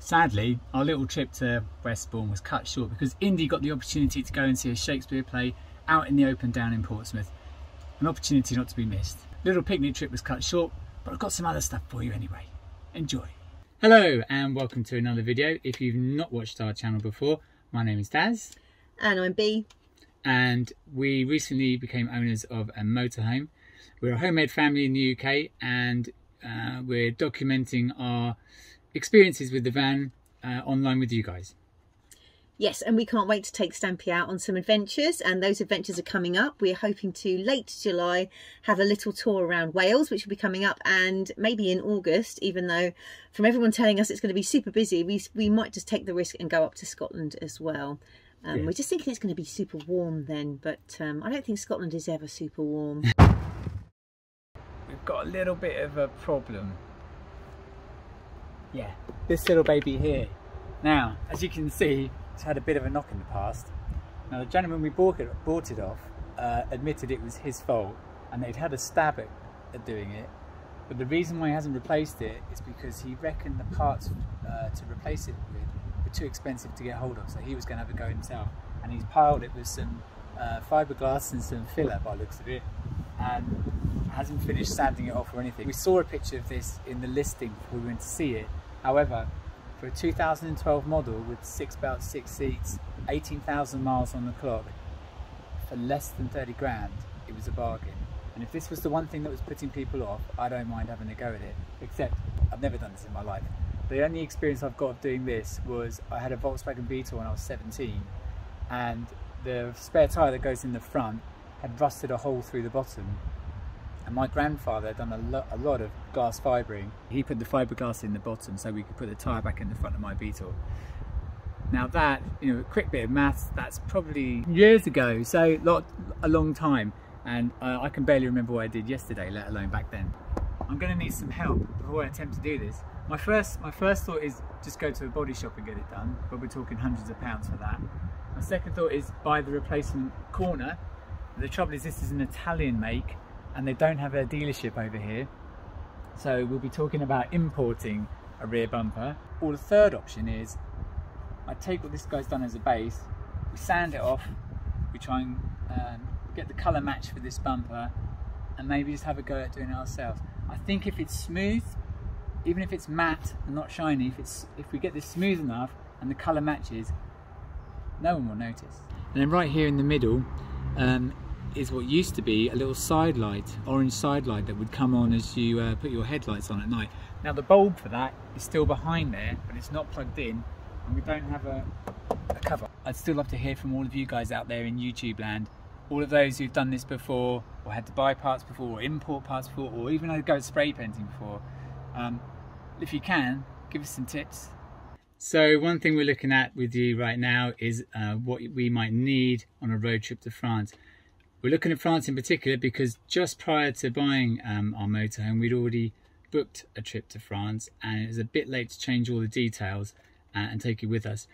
Sadly, our little trip to Westbourne was cut short because Indy got the opportunity to go and see a Shakespeare play out in the open down in Portsmouth. An opportunity not to be missed. Little picnic trip was cut short, but I've got some other stuff for you anyway. Enjoy. Hello and welcome to another video. If you've not watched our channel before, my name is Daz. And I'm Bee. And we recently became owners of a motorhome. We're a homemade family in the UK, and we're documenting our experiences with the van online with you guys. Yes, and we can't wait to take Stampy out on some adventures, and those adventures are coming up. We're hoping to, late July, have a little tour around Wales, which will be coming up, and maybe in August, even though from everyone telling us it's going to be super busy, we might just take the risk and go up to Scotland as well. Yeah. We're just thinking it's going to be super warm then, but I don't think Scotland is ever super warm. We've got a little bit of a problem. Yeah, this little baby here. Now, as you can see, it's had a bit of a knock in the past. Now, the gentleman we bought it off admitted it was his fault, and they'd had a stab at doing it. But the reason why he hasn't replaced it is because he reckoned the parts to replace it with were too expensive to get hold of, so he was going to have a go himself. And he's piled it with some fiberglass and some filler by the looks of it, and hasn't finished sanding it off or anything. We saw a picture of this in the listing before we went to see it. However, for a 2012 model with about 6 seats, 18,000 miles on the clock, for less than 30 grand, it was a bargain. And if this was the one thing that was putting people off, I don't mind having a go at it. Except, I've never done this in my life. The only experience I've got of doing this was I had a Volkswagen Beetle when I was 17, and the spare tyre that goes in the front had rusted a hole through the bottom. And my grandfather had done a lot of glass fibring. He put the fiberglass in the bottom so we could put the tyre back in the front of my Beetle. Now that, you know, a quick bit of maths, that's probably years ago, so a long time. And I can barely remember what I did yesterday, let alone back then. I'm going to need some help before I attempt to do this. My first thought is just go to a body shop and get it done, but we're talking hundreds of pounds for that. My second thought is buy the replacement corner. The trouble is this is an Italian make, and they don't have a dealership over here, so we'll be talking about importing a rear bumper. Or the third option is I take what this guy's done as a base, we sand it off, we try and get the colour match for this bumper, and maybe just have a go at doing it ourselves. I think if it's smooth, even if it's matte and not shiny, if we get this smooth enough and the colour matches, no one will notice. And then right here in the middle is what used to be a little side light, orange side light that would come on as you put your headlights on at night. Now the bulb for that is still behind there, but it's not plugged in, and we don't have a cover. I'd still love to hear from all of you guys out there in YouTube land, all of those who've done this before, or had to buy parts before, or import parts before, or even had to go spray painting before. If you can, give us some tips. So one thing we're looking at with you right now is what we might need on a road trip to France. We're looking at France in particular because just prior to buying our motorhome, we'd already booked a trip to France, and it was a bit late to change all the details and take it with us.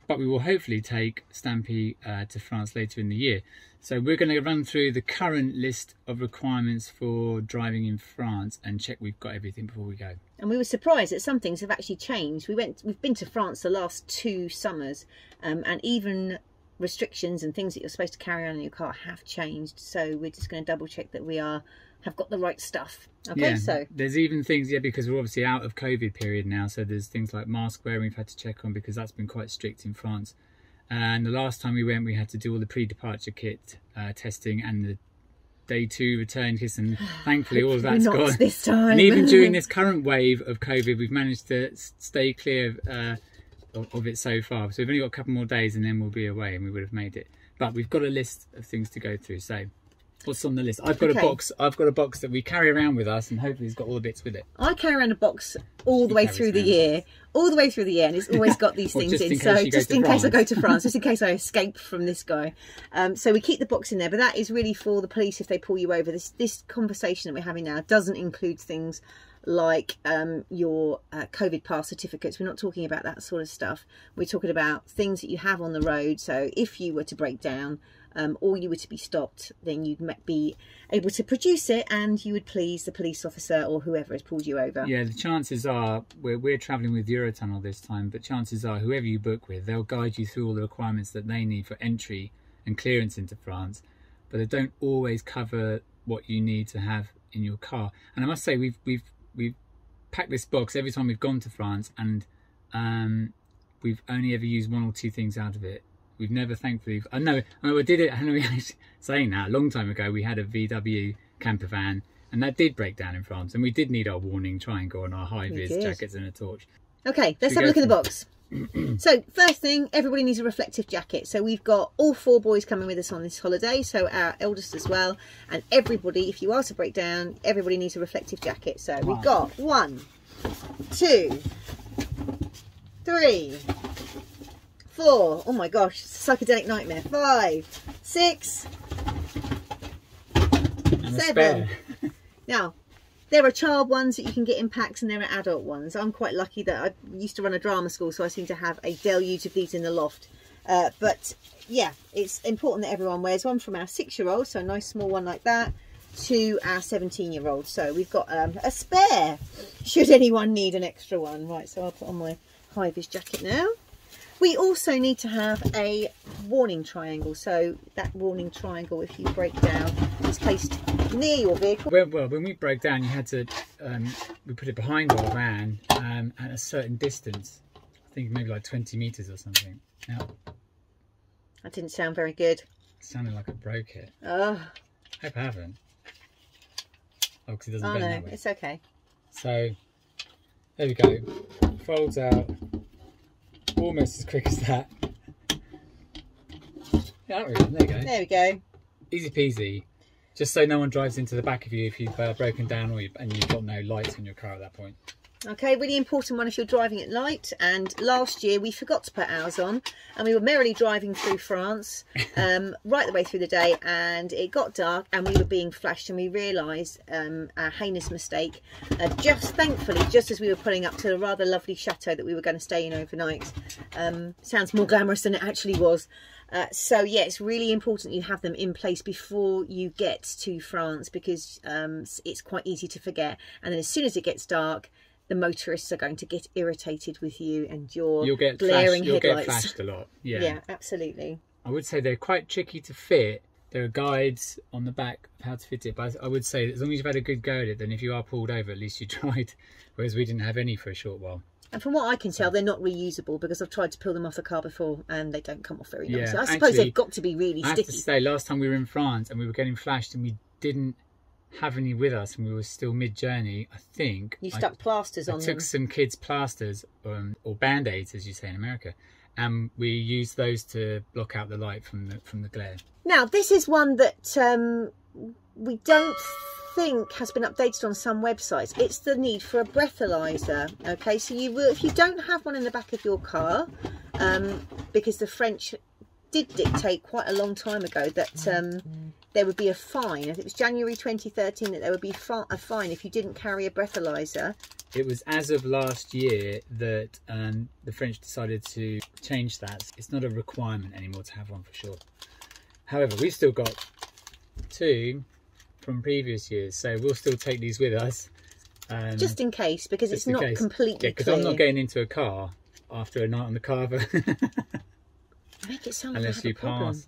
But we will hopefully take Stampy to France later in the year. So we're going to run through the current list of requirements for driving in France and check we've got everything before we go. And we were surprised that some things have actually changed. We've been to France the last 2 summers, and even restrictions and things that you're supposed to carry on in your car have changed. So we're just going to double check that we have got the right stuff. Okay, yeah, so there's even things, yeah, because we're obviously out of COVID period now, so there's things like mask wearing we've had to check on because that's been quite strict in France. And the last time we went, we had to do all the pre-departure kit testing and the day 2 return kits, and thankfully all of that's gone this time. And even during this current wave of COVID, we've managed to stay clear of it so far. So we've only got a couple more days and then we'll be away, and we would have made it. But we've got a list of things to go through. So what's on the list? I've got a box. I've got a box that we carry around with us, and hopefully it's got all the bits with it. I carry around a box all the way through the year, and it's always got these things in. So just in case I go to France, just in case I escape from this guy. So we keep the box in there, but that is really for the police if they pull you over. This conversation that we're having now doesn't include things like your COVID pass certificates. We're not talking about that sort of stuff. We're talking about things that you have on the road. So if you were to break down, or you were to be stopped, then you'd be able to produce it and you would please the police officer or whoever has pulled you over. Yeah, the chances are, we're travelling with Eurotunnel this time, but chances are whoever you book with, they'll guide you through all the requirements that they need for entry and clearance into France, but they don't always cover what you need to have in your car. And I must say, we've packed this box every time we've gone to France, and we've only ever used 1 or 2 things out of it. We've never, thankfully, I know I did it, I know saying that, a long time ago we had a VW camper van and that did break down in France, and we did need our warning triangle and our high-vis jackets and a torch. Okay, let's have a look in the box. So first thing, everybody needs a reflective jacket. So we've got all 4 boys coming with us on this holiday, so our eldest as well, and everybody, if you are to break down, everybody needs a reflective jacket. So we've got 1, 2, 3, 4, oh my gosh, it's a psychedelic nightmare, 5, 6, and 7. Now, there are child ones that you can get in packs and there are adult ones. I'm quite lucky that I used to run a drama school, so I seem to have a deluge of these in the loft. But yeah, it's important that everyone wears one, from our 6-year-old, so a nice small one like that, to our 17-year-old. So we've got a spare, should anyone need an extra one. Right, so I'll put on my high-vis jacket now. We also need to have a warning triangle. So that warning triangle, if you break down, is placed near your vehicle. Well, when we broke down, you had to, we put it behind our van at a certain distance. I think maybe like 20 metres or something. Now, that didn't sound very good. It sounded like I broke it. Oh. I hope I haven't. Oh, because it doesn't bend that way. It's okay. So, there we go. Folds out. Almost as quick as that. Yeah, there we go. There we go. Easy peasy. Just so no one drives into the back of you if you've broken down and you've got no lights on your car at that point. Okay, really important one if you're driving at night. And last year we forgot to put ours on, and we were merrily driving through France right the way through the day, and it got dark and we were being flashed, and we realised our heinous mistake thankfully just as we were pulling up to a rather lovely chateau that we were going to stay in overnight. Sounds more glamorous than it actually was. So yeah, it's really important you have them in place before you get to France, because it's quite easy to forget, and then as soon as it gets dark, the motorists are going to get irritated with you and your glaring headlights. You'll get flashed a lot. Yeah, absolutely. I would say they're quite tricky to fit. There are guides on the back of how to fit it, but I would say as long as you've had a good go at it, then if you are pulled over, at least you tried, whereas we didn't have any for a short while. And from what I can tell, they're not reusable, because I've tried to peel them off the car before and they don't come off very nicely. I suppose they've got to be really sticky. I have to say, last time we were in France and we were getting flashed and we didn't have any with us and we were still mid-journey, I think you stuck plasters on them. I took some kids' plasters, or band-aids as you say in America, and we used those to block out the light from the glare. Now this is one that we don't think has been updated on some websites. It's the need for a breathalyzer. Okay, so you will, if you don't have one in the back of your car, because the French did dictate quite a long time ago that there would be a fine. It was January 2013 that there would be a fine if you didn't carry a breathalyzer. It was as of last year that the French decided to change that. It's not a requirement anymore to have one for sure. However, we've still got 2 from previous years, so we'll still take these with us. Just in case, because it's not completely clear. Because I'm not getting into a car after a night on the carver. Make it sound unless you pass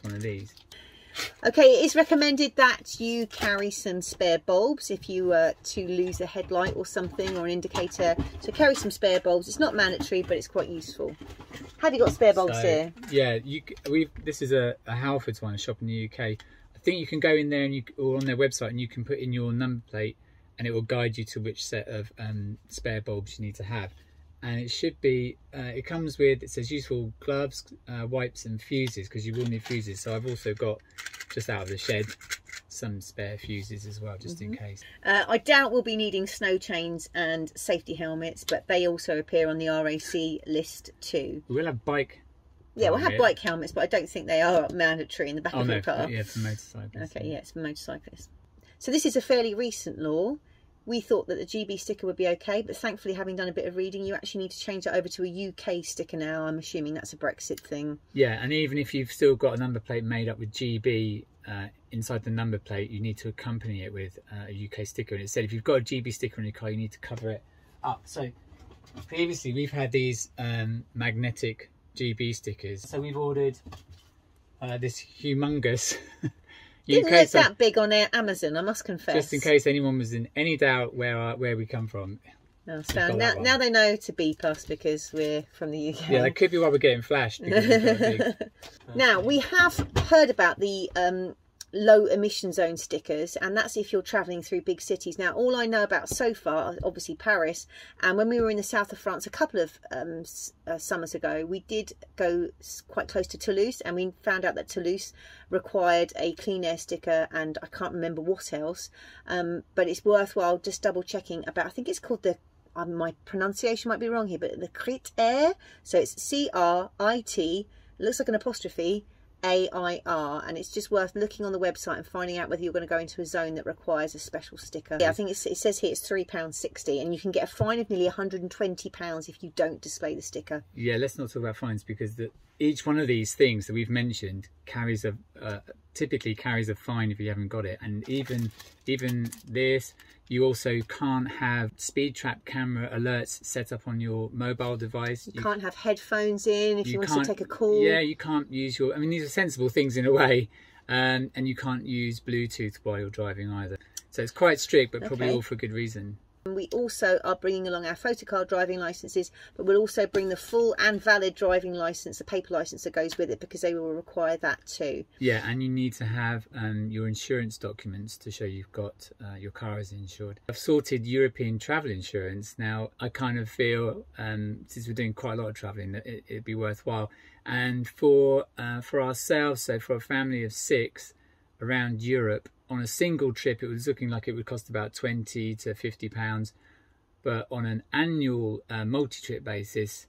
one of these. Okay, it is recommended that you carry some spare bulbs if you were to lose a headlight or something, or an indicator. So carry some spare bulbs. It's not mandatory, but it's quite useful. Have you got spare bulbs here? Yeah, this is a Halfords one, a shop in the UK. I think you can go in there and or on their website, and you can put in your number plate, and it will guide you to which set of spare bulbs you need to have. And it should be, it comes with, it says useful gloves, wipes and fuses, because you will need fuses. So I've also got, just out of the shed, some spare fuses as well, just in case. I doubt we'll be needing snow chains and safety helmets, but they also appear on the RAC list too. We'll have bike. Yeah, we'll have bike helmets, but I don't think they are mandatory in the back of your car. Yeah, for motorcyclists. Okay, yeah, it's for motorcyclists. So this is a fairly recent law. we thought that the GB sticker would be okay, but thankfully, having done a bit of reading, you actually need to change that over to a UK sticker now. I'm assuming that's a Brexit thing. Yeah, and even if you've still got a number plate made up with GB inside the number plate, you need to accompany it with a UK sticker. And it said if you've got a GB sticker on your car, you need to cover it up. So previously we've had these magnetic GB stickers. So we've ordered this humongous Didn't look that big on Amazon, I must confess. Just in case anyone was in any doubt where we come from. Oh, so now they know to beep us because we're from the UK. Yeah, that could be why we're getting flashed. Now, we have heard about the low emission zone stickers, and that's if you're travelling through big cities. Now, all I know about so far, obviously Paris, and when we were in the south of France a couple of summers ago, we did go quite close to Toulouse, and we found out that Toulouse required a clean air sticker, and I can't remember what else, but it's worthwhile just double checking about, I think it's called the, my pronunciation might be wrong here, but the Crit Air, so it's C-R-I-T, looks like an apostrophe, AIR, and it's just worth looking on the website and finding out whether you're going to go into a zone that requires a special sticker. Yeah, I think it says here it's £3.60, and you can get a fine of nearly £120 if you don't display the sticker. Yeah, let's not talk about fines, because each one of these things that we've mentioned carries typically carries a fine if you haven't got it. And even this, you also can't have speed trap camera alerts set up on your mobile device. You can't have headphones in if you want to take a call. Yeah, you can't use your, I mean, these are sensible things in a way, and you can't use Bluetooth while you're driving either. So it's quite strict, but probably all for good reason. We also are bringing along our photocard driving licences, but we'll also bring the full and valid driving licence, the paper licence that goes with it, because they will require that too. Yeah, and you need to have your insurance documents to show you've got your car is insured. I've sorted European travel insurance. Now, I kind of feel, since we're doing quite a lot of travelling, that it'd be worthwhile. And for ourselves, so for a family of 6 around Europe, on a single trip, it was looking like it would cost about £20 to £50, but on an annual multi-trip basis,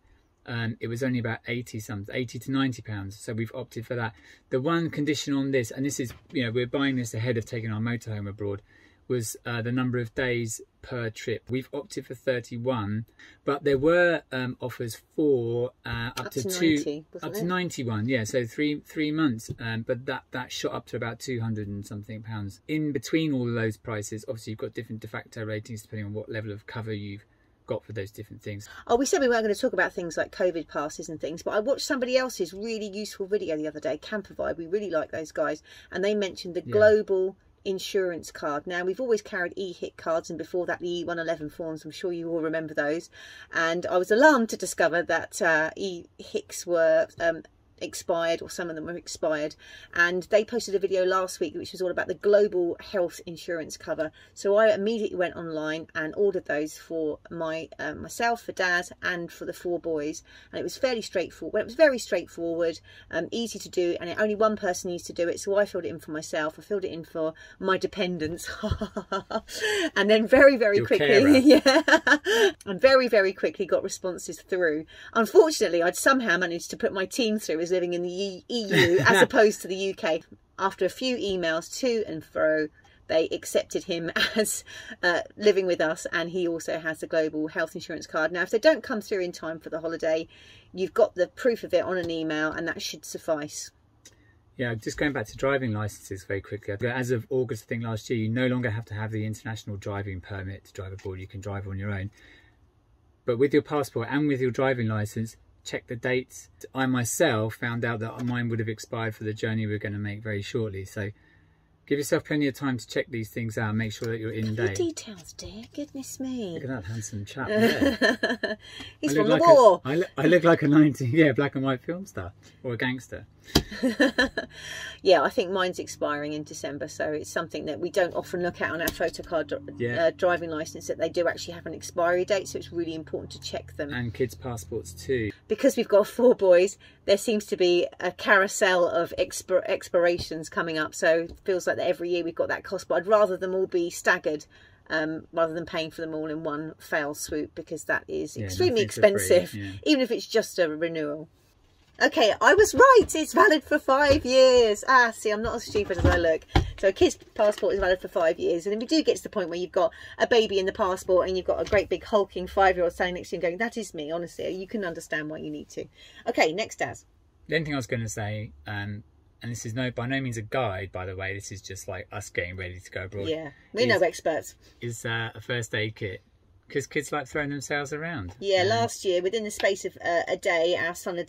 it was only about £80 to £90. So we've opted for that. The one condition on this, and this is, you know, we're buying this ahead of taking our motorhome abroad, was the number of days per trip. We've opted for 31, but there were offers for up to 90, up to 91. Yeah, so three months. But that shot up to about 200 and something pounds. In between all of those prices, obviously you've got different de facto ratings depending on what level of cover you've got for those different things. Oh, we said we weren't going to talk about things like COVID passes and things, but I watched somebody else's really useful video the other day, Camper Vibe. We really like those guys, and they mentioned the global insurance card. Now, we've always carried e-HIC cards, and before that the E111 forms. I'm sure you all remember those, and I was alarmed to discover that e-HICs were expired, or some of them were expired, and they posted a video last week which was all about the global health insurance cover. So I immediately went online and ordered those for myself, for Dad, and for the 4 boys, and it was fairly straightforward. Well, it was very straightforward, easy to do, and only one person needs to do it, so I filled it in for myself, I filled it in for my dependents and then very quickly and very quickly got responses through. Unfortunately, I'd somehow managed to put my team through as living in the EU as opposed to the UK. After a few emails to and fro, they accepted him as living with us, and he also has the global health insurance card. Now, if they don't come through in time for the holiday, you've got the proof of it on an email, and that should suffice. Yeah, just going back to driving licenses very quickly. As of August, I think last year, you no longer have to have the international driving permit to drive abroad. You can drive on your own. But with your passport and with your driving licence, check the dates. I myself found out that mine would have expired for the journey we're going to make very shortly. So give yourself plenty of time to check these things out and make sure that you're in date. Details, dear. Goodness me. Look at that handsome chap there. He's from the war. I look like a black and white film star or a gangster. Yeah, I think mine's expiring in December, so it's something that we don't often look at on our photocard driving licence, that they do actually have an expiry date, so it's really important to check them. And kids' passports too. Because we've got 4 boys, there seems to be a carousel of expirations coming up, so it feels like that every year we've got that cost, but I'd rather them all be staggered rather than paying for them all in one fell swoop, because that is extremely expensive, even if it's just a renewal. Okay, I was right. It's valid for 5 years. Ah, see, I'm not as stupid as I look. So a kid's passport is valid for 5 years. And then we do get to the point where you've got a baby in the passport and you've got a great big hulking 5-year-old standing next to you and going, that is me, honestly. You can understand why you need to. Okay, next, Daz. The only thing I was going to say, and this is by no means a guide, by the way, this is just like us getting ready to go abroad. Yeah, we're no experts. Is a first aid kit. Because kids like throwing themselves around. Yeah, last year, within the space of a day, our youngest son had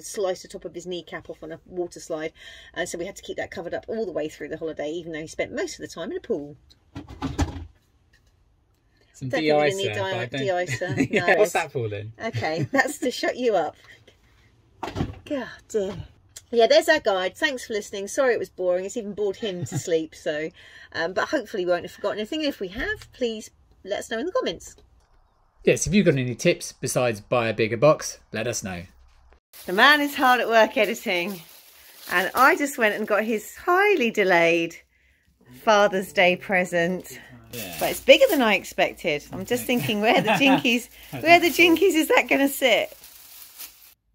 sliced the top of his kneecap off on a water slide. And so we had to keep that covered up all the way through the holiday, even though he spent most of the time in a pool. Some de-icer. De-icer. Yeah, No. what's that for then? Okay, that's to shut you up. God dear. Yeah, there's our guide. Thanks for listening. Sorry it was boring. It's even bored him to sleep. So, but hopefully we won't have forgotten anything. If we have, please let us know in the comments. Yes, if you've got any tips besides buy a bigger box, let us know. The man is hard at work editing, and I just went and got his highly delayed Father's Day present. Yeah. But it's bigger than I expected. I'm just thinking, where the jinkies is that going to sit?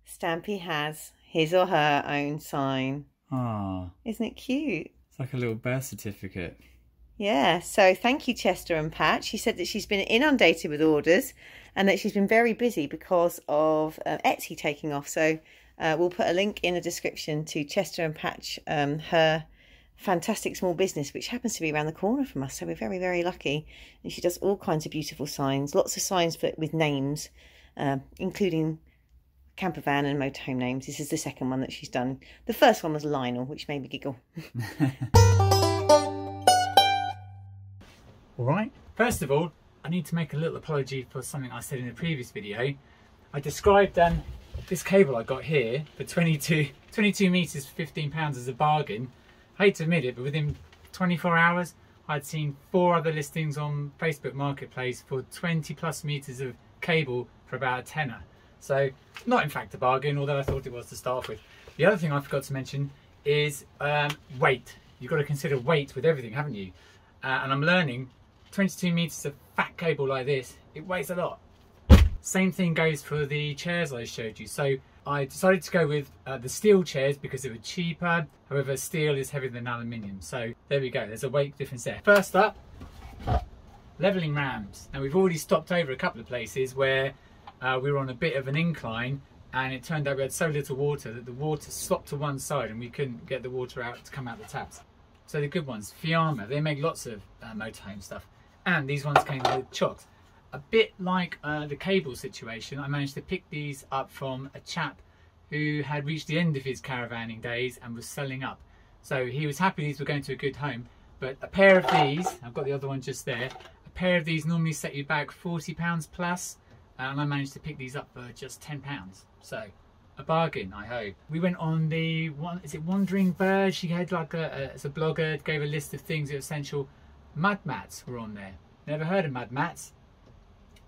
Stampy has his or her own sign. Ah, isn't it cute? It's like a little birth certificate. Yeah, so thank you, Chester and Pat. She said that she's been inundated with orders and that she's been very busy because of Etsy taking off. So we'll put a link in the description to Chester and Pat, her fantastic small business, which happens to be around the corner from us. So we're very, very lucky. And she does all kinds of beautiful signs, lots of signs with names, including camper van and motorhome names. This is the second one that she's done. The first one was Lionel, which made me giggle. Alright, first of all, I need to make a little apology for something I said in the previous video. I described this cable I got here for 22 metres for £15 as a bargain. I hate to admit it, but within 24 hours I'd seen 4 other listings on Facebook Marketplace for 20 plus metres of cable for about a tenner. So, not in fact a bargain, although I thought it was to start with. The other thing I forgot to mention is weight. You've got to consider weight with everything, haven't you? And I'm learning 22 metres of fat cable like this, it weighs a lot. Same thing goes for the chairs I showed you. So I decided to go with the steel chairs because they were cheaper. However, steel is heavier than aluminium. So there we go, there's a weight difference there. First up, levelling rams. Now we've already stopped over a couple of places where we were on a bit of an incline, and it turned out we had so little water that the water stopped to one side and we couldn't get the water out to come out the taps. So the good ones, Fiamma, they make lots of motorhome stuff. And these ones came with chocks. A bit like the cable situation, I managed to pick these up from a chap who had reached the end of his caravanning days and was selling up. So he was happy these were going to a good home. But a pair of these, I've got the other one just there, a pair of these normally set you back £40 plus. And I managed to pick these up for just £10. So a bargain, I hope. We went on the Wandering Bird. She had like as a blogger, gave a list of things that were essential. Mud mats were on there. Never heard of mud mats.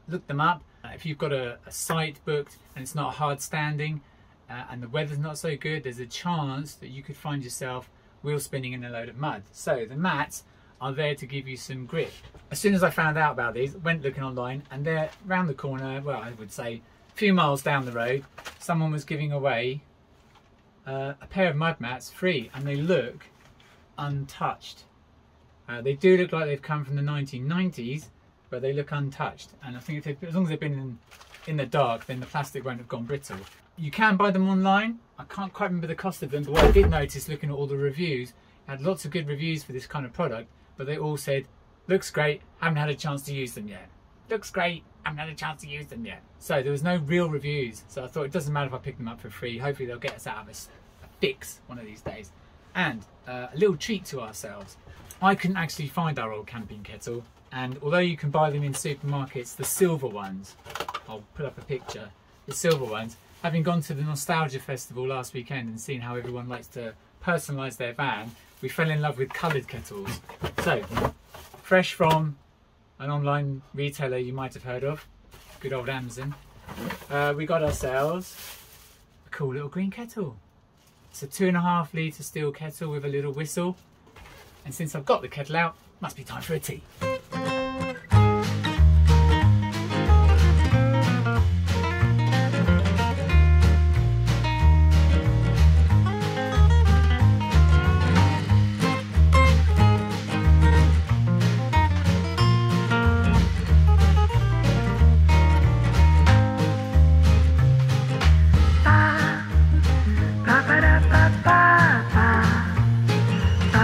Look them up. If you've got a site booked and it's not hard standing and the weather's not so good, there's a chance that you could find yourself wheel spinning in a load of mud. So the mats are there to give you some grip. As soon as I found out about these, went looking online, and they're round the corner, well, I would say a few miles down the road, someone was giving away a pair of mud mats free, and they look untouched. They do look like they've come from the 1990s, but they look untouched. And I think as long as they've been in the dark, then the plastic won't have gone brittle. You can buy them online. I can't quite remember the cost of them, but what I did notice looking at all the reviews, I had lots of good reviews for this kind of product, but they all said, looks great, haven't had a chance to use them yet. Looks great, haven't had a chance to use them yet. So there was no real reviews. So I thought it doesn't matter if I pick them up for free. Hopefully they'll get us out of a fix one of these days. And a little treat to ourselves. I couldn't actually find our old camping kettle, and although you can buy them in supermarkets, the silver ones, I'll put up a picture, the silver ones, having gone to the Nostalgia Festival last weekend and seen how everyone likes to personalise their van, we fell in love with coloured kettles. So, fresh from an online retailer you might have heard of, good old Amazon, we got ourselves a cool little green kettle. It's a 2.5 litre steel kettle with a little whistle. And since I've got the kettle out, must be time for a tea.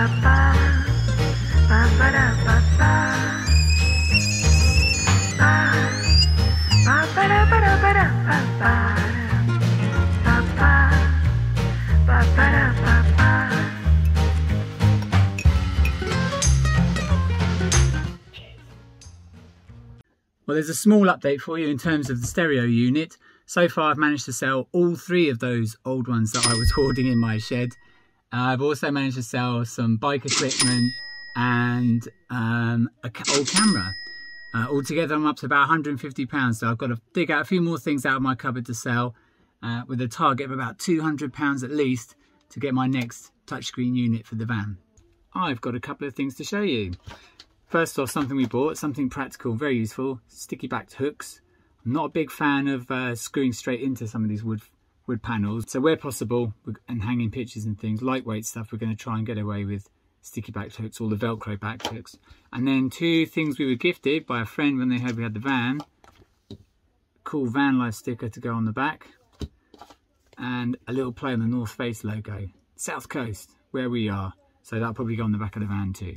Well, there's a small update for you in terms of the stereo unit. So far I've managed to sell all 3 of those old ones that I was hoarding in my shed. I've also managed to sell some bike equipment and an old camera. Altogether I'm up to about £150, so I've got to dig out a few more things out of my cupboard to sell, with a target of about £200 at least to get my next touchscreen unit for the van. I've got a couple of things to show you. First off, something we bought, something practical, very useful, sticky backed hooks. I'm not a big fan of screwing straight into some of these wood panels, so where possible, and hanging pictures and things, lightweight stuff, we're going to try and get away with sticky backed hooks, or the Velcro backed hooks. And then 2 things we were gifted by a friend when they heard we had the van. Cool van life sticker to go on the back, and a little play on the North Face logo. South Coast, where we are. So that'll probably go on the back of the van too.